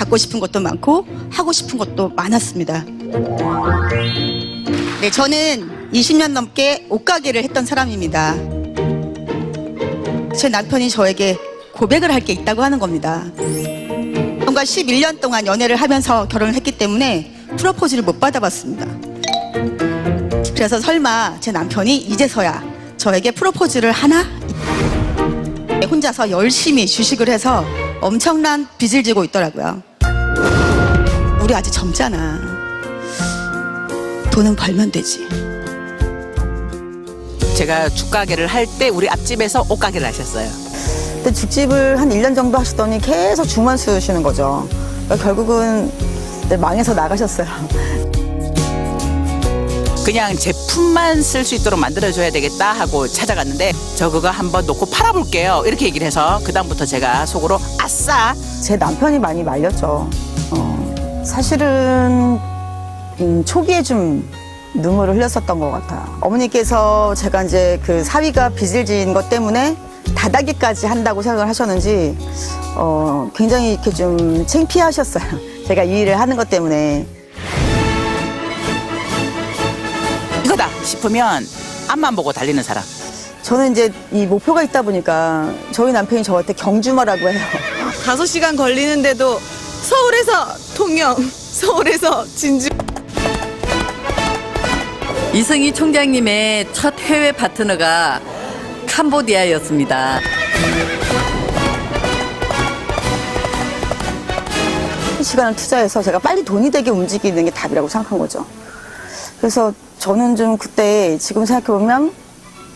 갖고 싶은 것도 많고 하고 싶은 것도 많았습니다. 네, 저는 20년 넘게 옷가게를 했던 사람입니다. 제 남편이 저에게 고백을 할 게 있다고 하는 겁니다. 그런가 11년 동안 연애를 하면서 결혼을 했기 때문에 프로포즈를 못 받아봤습니다. 그래서 설마 제 남편이 이제서야 저에게 프로포즈를 하나? 혼자서 열심히 주식을 해서 엄청난 빚을 지고 있더라고요. 우리 아직 젊잖아. 돈은 벌면 되지. 제가 죽가게를 할 때 우리 앞집에서 옷가게를 하셨어요. 근데 죽집을 한 1년 정도 하시더니 계속 죽만 쓰시는 거죠. 그러니까 결국은 망해서 나가셨어요. 그냥 제품만 쓸 수 있도록 만들어줘야 되겠다 하고 찾아갔는데 저 그거 한번 놓고 팔아볼게요 이렇게 얘기를 해서 그다음부터 제가 속으로 아싸. 제 남편이 많이 말렸죠. 사실은 초기에 좀 눈물을 흘렸었던 것 같아요. 어머니께서 제가 이제 그 사위가 빚을 진 것 때문에 다다기까지 한다고 생각을 하셨는지 굉장히 이렇게 좀 창피하셨어요. 제가 이 일을 하는 것 때문에. 이거다 싶으면 앞만 보고 달리는 사람. 저는 이제 이 목표가 있다 보니까 저희 남편이 저한테 경주마라고 해요. 5시간 걸리는데도 서울에서 통영, 서울에서 진주. 이승희 총장님의 첫 해외 파트너가 캄보디아였습니다. 시간을 투자해서 제가 빨리 돈이 되게 움직이는 게 답이라고 생각한 거죠. 그래서 저는 좀 그때 지금 생각해보면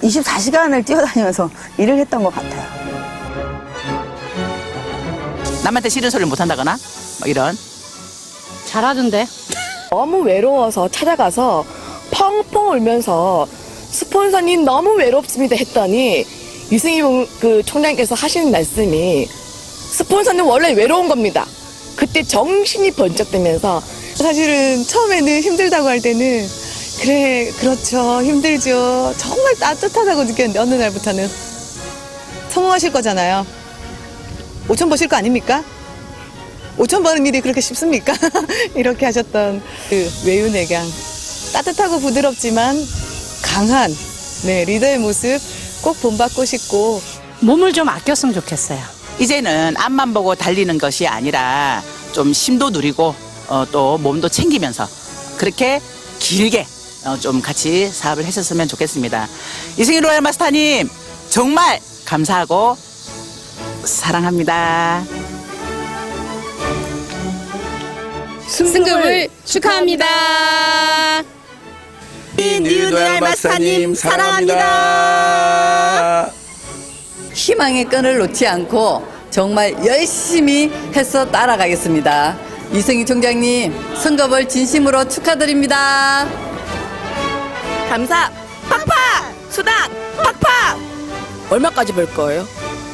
24시간을 뛰어다니면서 일을 했던 것 같아요. 남한테 싫은 소리를 못한다거나 뭐 이런. 잘하던데. 너무 외로워서 찾아가서 펑펑 울면서 스폰서님 너무 외롭습니다 했더니 유승희 그 총장님께서 하시는 말씀이 스폰서는 원래 외로운 겁니다. 그때 정신이 번쩍되면서 사실은 처음에는 힘들다고 할 때는 그래 그렇죠 힘들죠 정말 따뜻하다고 느꼈는데 어느 날부터는 성공하실 거잖아요. 5천 버실 거 아닙니까? 5천 버는 일이 그렇게 쉽습니까? 이렇게 하셨던 그 외유내강 따뜻하고 부드럽지만 강한 리더의 모습 꼭 본받고 싶고 몸을 좀 아꼈으면 좋겠어요. 이제는 앞만 보고 달리는 것이 아니라 좀 힘도 누리고 또 몸도 챙기면서 그렇게 길게 좀 같이 사업을 했었으면 좋겠습니다. 이승희 로얄 마스터님 정말 감사하고 사랑합니다. 승급을 축하합니다. 로얄 마스터님 사랑합니다. 희망의 끈을 놓지 않고 정말 열심히 해서 따라가겠습니다. 이승희 총장님 승급을 진심으로 축하드립니다. 감사 팍팍 수당 팍팍 얼마까지 벌 거예요?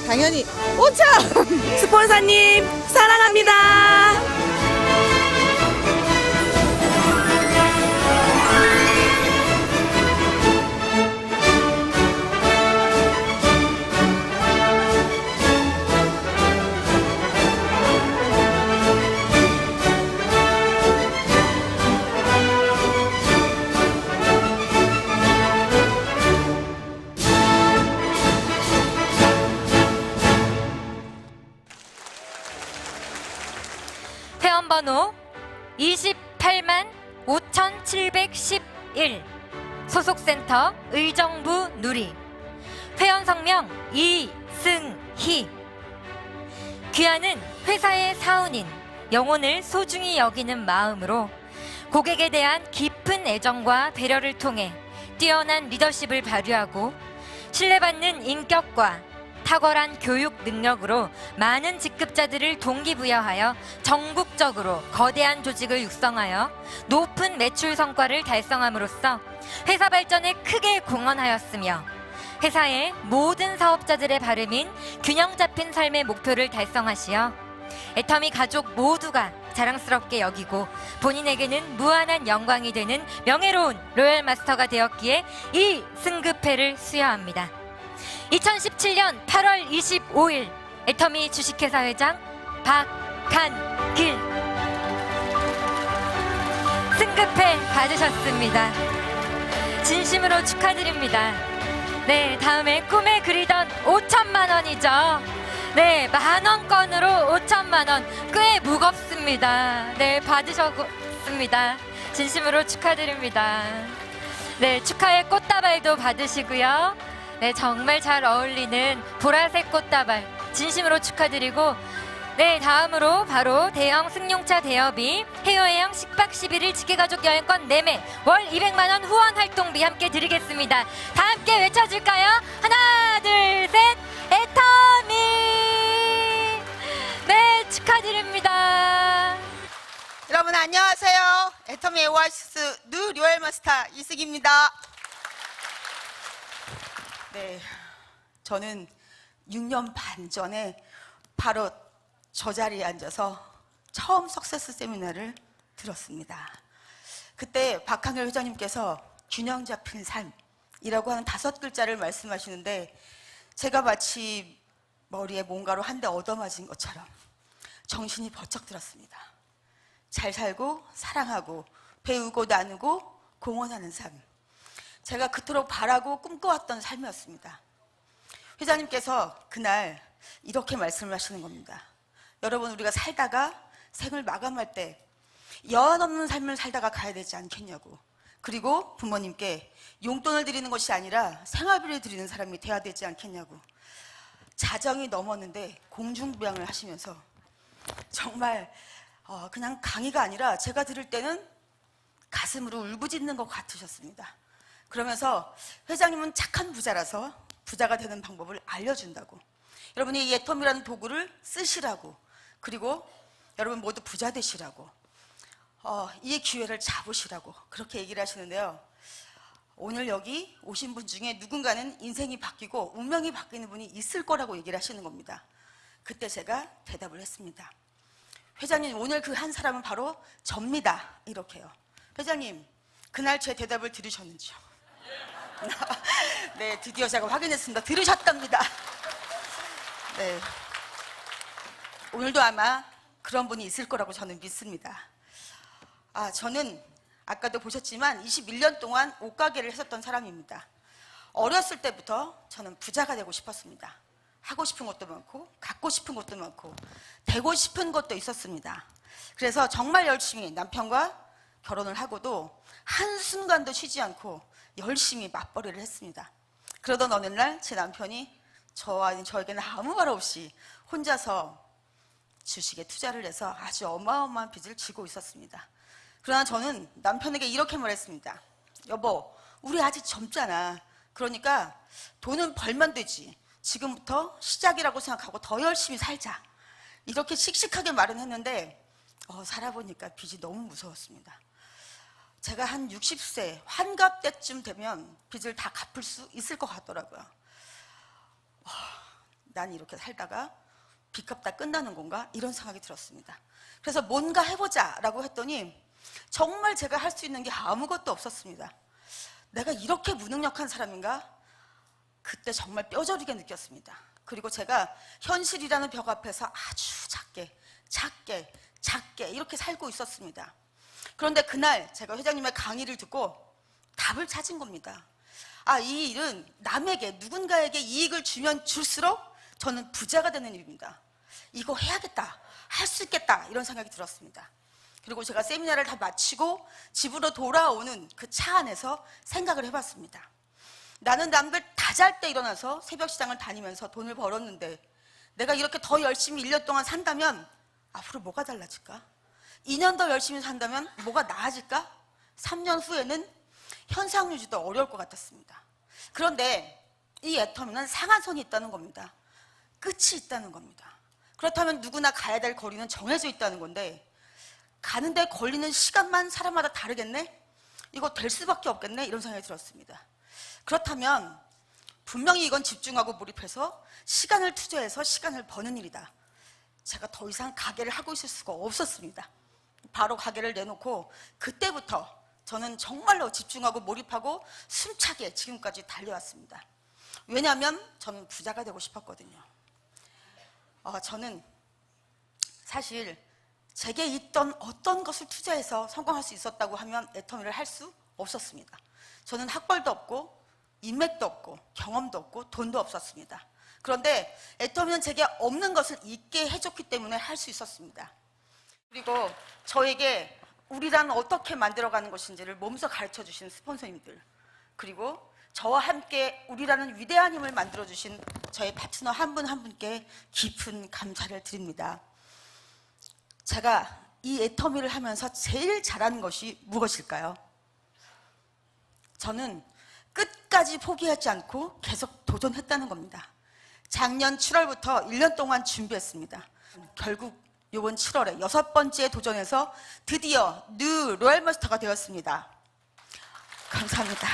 당연히 5천 스폰서님 사랑합니다. 회원번호 28만 5711 소속센터 의정부 누리 회원 성명 이승희 귀하는 회사의 사원인 영혼을 소중히 여기는 마음으로 고객에 대한 깊은 애정과 배려를 통해 뛰어난 리더십을 발휘하고 신뢰받는 인격과 탁월한 교육 능력으로 많은 직급자들을 동기부여하여 전국적으로 거대한 조직을 육성하여 높은 매출 성과를 달성함으로써 회사 발전에 크게 공헌하였으며 회사의 모든 사업자들의 바람인 균형 잡힌 삶의 목표를 달성하시어 애터미 가족 모두가 자랑스럽게 여기고 본인에게는 무한한 영광이 되는 명예로운 로얄 마스터가 되었기에 이 승급회를 수여합니다. 2017년 8월 25일 애터미 주식회사 회장 박한길 승급해 받으셨습니다. 진심으로 축하드립니다. 네, 다음에 꿈에 그리던 5천만 원이죠. 네, 만원권으로 5천만 원. 꽤 무겁습니다. 네, 받으셨습니다. 진심으로 축하드립니다. 네, 축하의 꽃다발도 받으시고요. 네, 정말 잘 어울리는 보라색 꽃다발 진심으로 축하드리고, 네, 다음으로 바로 대형 승용차 대여비, 해외여행 10박 11일 직계가족 여행권 4매, 월 200만 원 후원 활동비 함께 드리겠습니다. 다 함께 외쳐줄까요? 하나, 둘, 셋, 애터미! 네, 축하드립니다. 여러분 안녕하세요. 애터미 오아시스 뉴 로얄마스터 이승입니다. 네, 저는 6년 반 전에 바로 저 자리에 앉아서 처음 석세스 세미나를 들었습니다. 그때 박한결 회장님께서 균형 잡힌 삶이라고 하는 5글자를 말씀하시는데, 제가 마치 머리에 뭔가로 한 대 얻어맞은 것처럼 정신이 번쩍 들었습니다. 잘 살고 사랑하고 배우고 나누고 공헌하는 삶, 제가 그토록 바라고 꿈꿔왔던 삶이었습니다. 회장님께서 그날 이렇게 말씀을 하시는 겁니다. 여러분, 우리가 살다가 생을 마감할 때 여한 없는 삶을 살다가 가야 되지 않겠냐고. 그리고 부모님께 용돈을 드리는 것이 아니라 생활비를 드리는 사람이 돼야 되지 않겠냐고. 자정이 넘었는데 공중부양을 하시면서 정말 그냥 강의가 아니라 제가 들을 때는 가슴으로 울부짖는 것 같으셨습니다. 그러면서 회장님은 착한 부자라서 부자가 되는 방법을 알려준다고, 여러분이 이 애텀이라는 도구를 쓰시라고, 그리고 여러분 모두 부자 되시라고, 이 기회를 잡으시라고 그렇게 얘기를 하시는데요. 오늘 여기 오신 분 중에 누군가는 인생이 바뀌고 운명이 바뀌는 분이 있을 거라고 얘기를 하시는 겁니다. 그때 제가 대답을 했습니다. 회장님, 오늘 그 한 사람은 바로 접니다. 이렇게요. 회장님, 그날 제 대답을 들으셨는지요? 네, 드디어 제가 확인했습니다. 들으셨답니다. 네, 오늘도 아마 그런 분이 있을 거라고 저는 믿습니다. 저는 아까도 보셨지만 21년 동안 옷가게를 했었던 사람입니다. 어렸을 때부터 저는 부자가 되고 싶었습니다. 하고 싶은 것도 많고 갖고 싶은 것도 많고 되고 싶은 것도 있었습니다. 그래서 정말 열심히 남편과 결혼을 하고도 한순간도 쉬지 않고 열심히 맞벌이를 했습니다. 그러던 어느 날 제 남편이 저에게는 아무 말 없이 혼자서 주식에 투자를 해서 아주 어마어마한 빚을 지고 있었습니다. 그러나 저는 남편에게 이렇게 말했습니다. 여보, 우리 아직 젊잖아. 그러니까 돈은 벌면 되지. 지금부터 시작이라고 생각하고 더 열심히 살자. 이렇게 씩씩하게 말은 했는데 살아보니까 빚이 너무 무서웠습니다. 제가 한 60세 환갑 때쯤 되면 빚을 다 갚을 수 있을 것 같더라고요. 난 이렇게 살다가 빚 갚다 끝나는 건가? 이런 생각이 들었습니다. 그래서 뭔가 해보자 라고 했더니 정말 제가 할 수 있는 게 아무것도 없었습니다. 내가 이렇게 무능력한 사람인가? 그때 정말 뼈저리게 느꼈습니다. 그리고 제가 현실이라는 벽 앞에서 아주 작게 이렇게 살고 있었습니다. 그런데 그날 제가 회장님의 강의를 듣고 답을 찾은 겁니다. 이 일은 남에게, 누군가에게 이익을 주면 줄수록 저는 부자가 되는 일입니다. 이거 해야겠다, 할 수 있겠다, 이런 생각이 들었습니다. 그리고 제가 세미나를 다 마치고 집으로 돌아오는 그 차 안에서 생각을 해봤습니다. 나는 남들 다 잘 때 일어나서 새벽 시장을 다니면서 돈을 벌었는데 내가 이렇게 더 열심히 1년 동안 산다면 앞으로 뭐가 달라질까? 2년 더 열심히 산다면 뭐가 나아질까? 3년 후에는 현상 유지도 어려울 것 같았습니다. 그런데 이 애터미는 상한선이 있다는 겁니다. 끝이 있다는 겁니다. 그렇다면 누구나 가야 될 거리는 정해져 있다는 건데, 가는데 걸리는 시간만 사람마다 다르겠네? 이거 될 수밖에 없겠네? 이런 생각이 들었습니다. 그렇다면 분명히 이건 집중하고 몰입해서 시간을 투자해서 시간을 버는 일이다. 제가 더 이상 가게를 하고 있을 수가 없었습니다. 바로 가게를 내놓고 그때부터 저는 정말로 집중하고 몰입하고 숨차게 지금까지 달려왔습니다. 왜냐하면 저는 부자가 되고 싶었거든요. 저는 사실 제게 있던 어떤 것을 투자해서 성공할 수 있었다고 하면 애터미를 할 수 없었습니다. 저는 학벌도 없고 인맥도 없고 경험도 없고 돈도 없었습니다. 그런데 애터미는 제게 없는 것을 있게 해줬기 때문에 할 수 있었습니다. 그리고 저에게 우리라는 어떻게 만들어가는 것인지를 몸소 가르쳐 주신 스폰서님들, 그리고 저와 함께 우리라는 위대한 힘을 만들어주신 저의 파트너 한 분 한 분께 깊은 감사를 드립니다. 제가 이 애터미를 하면서 제일 잘하는 것이 무엇일까요? 저는 끝까지 포기하지 않고 계속 도전했다는 겁니다. 작년 7월부터 1년 동안 준비했습니다. 결국 이번 7월에 6번째 도전에서 드디어 뉴 로얄마스터가 되었습니다. 감사합니다.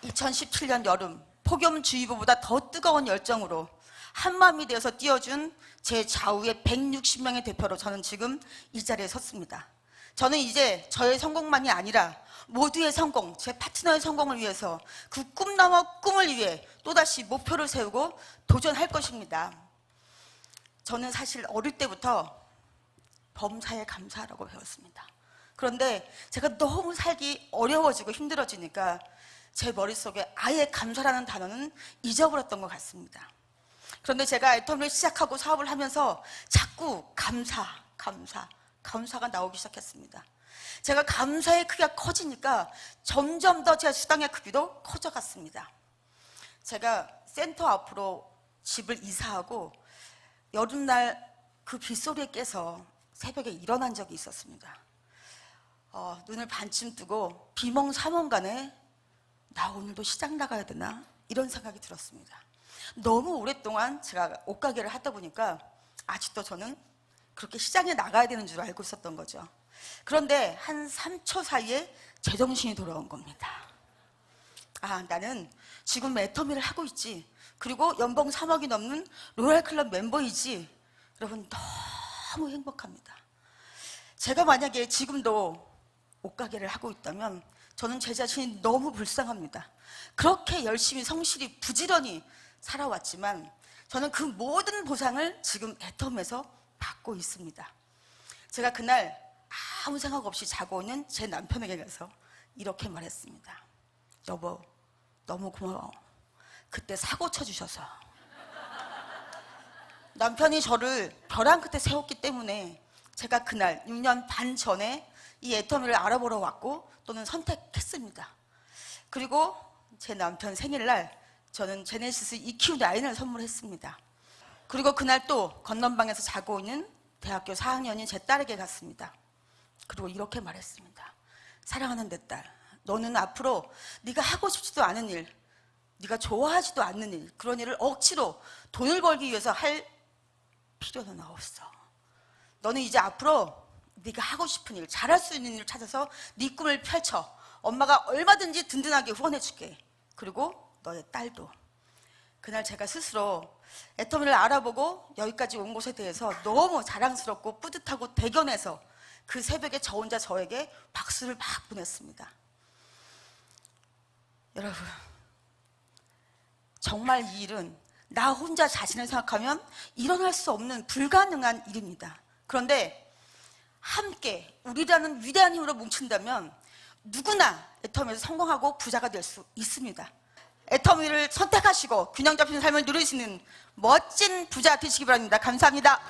2017년 여름 폭염주의보보다 더 뜨거운 열정으로 한마음이 되어서 뛰어준 제 좌우의 160명의 대표로 저는 지금 이 자리에 섰습니다. 저는 이제 저의 성공만이 아니라 모두의 성공, 제 파트너의 성공을 위해서 그 꿈 넘어 꿈을 위해 또다시 목표를 세우고 도전할 것입니다. 저는 사실 어릴 때부터 범사에 감사하라고 배웠습니다. 그런데 제가 너무 살기 어려워지고 힘들어지니까 제 머릿속에 아예 감사라는 단어는 잊어버렸던 것 같습니다. 그런데 제가 애터미를 시작하고 사업을 하면서 자꾸 감사가 나오기 시작했습니다. 제가 감사의 크기가 커지니까 점점 더 제 수당의 크기도 커져갔습니다. 제가 센터 앞으로 집을 이사하고 여름날 그 빗소리에 깨서 새벽에 일어난 적이 있었습니다. 눈을 반쯤 뜨고 비몽사몽간에 나 오늘도 시장 나가야 되나? 이런 생각이 들었습니다. 너무 오랫동안 제가 옷가게를 하다 보니까 아직도 저는 그렇게 시장에 나가야 되는 줄 알고 있었던 거죠. 그런데 한 3초 사이에 제정신이 돌아온 겁니다. 아, 나는 지금 애터미를 하고 있지. 그리고 연봉 3억이 넘는 로얄클럽 멤버이지. 여러분, 너무 행복합니다. 제가 만약에 지금도 옷가게를 하고 있다면 저는 제 자신이 너무 불쌍합니다. 그렇게 열심히 성실히 부지런히 살아왔지만 저는 그 모든 보상을 지금 애터미에서 받고 있습니다. 제가 그날 아무 생각 없이 자고 있는 제 남편에게 가서 이렇게 말했습니다. 여보, 너무 고마워. 그때 사고 쳐주셔서. 남편이 저를 벼랑 끝에 세웠기 때문에 제가 그날 6년 반 전에 이 애터미를 알아보러 왔고 또는 선택했습니다. 그리고 제 남편 생일날 저는 제네시스 EQ9을 선물했습니다. 그리고 그날 또 건넌방에서 자고 있는 대학교 4학년인 제 딸에게 갔습니다. 그리고 이렇게 말했습니다. 사랑하는 내 딸, 너는 앞으로 네가 하고 싶지도 않은 일, 네가 좋아하지도 않는 일, 그런 일을 억지로 돈을 벌기 위해서 할 필요는 없어. 너는 이제 앞으로 네가 하고 싶은 일, 잘할 수 있는 일을 찾아서 네 꿈을 펼쳐. 엄마가 얼마든지 든든하게 후원해줄게. 그리고 너의 딸도. 그날 제가 스스로 애터미를 알아보고 여기까지 온 것에 대해서 너무 자랑스럽고 뿌듯하고 대견해서 그 새벽에 저 혼자 저에게 박수를 막 보냈습니다. 여러분, 정말 이 일은 나 혼자 자신을 생각하면 일어날 수 없는 불가능한 일입니다. 그런데 함께 우리라는 위대한 힘으로 뭉친다면 누구나 애터미에서 성공하고 부자가 될 수 있습니다. 애터미를 선택하시고 균형 잡힌 삶을 누리시는 멋진 부자 되시기 바랍니다. 감사합니다.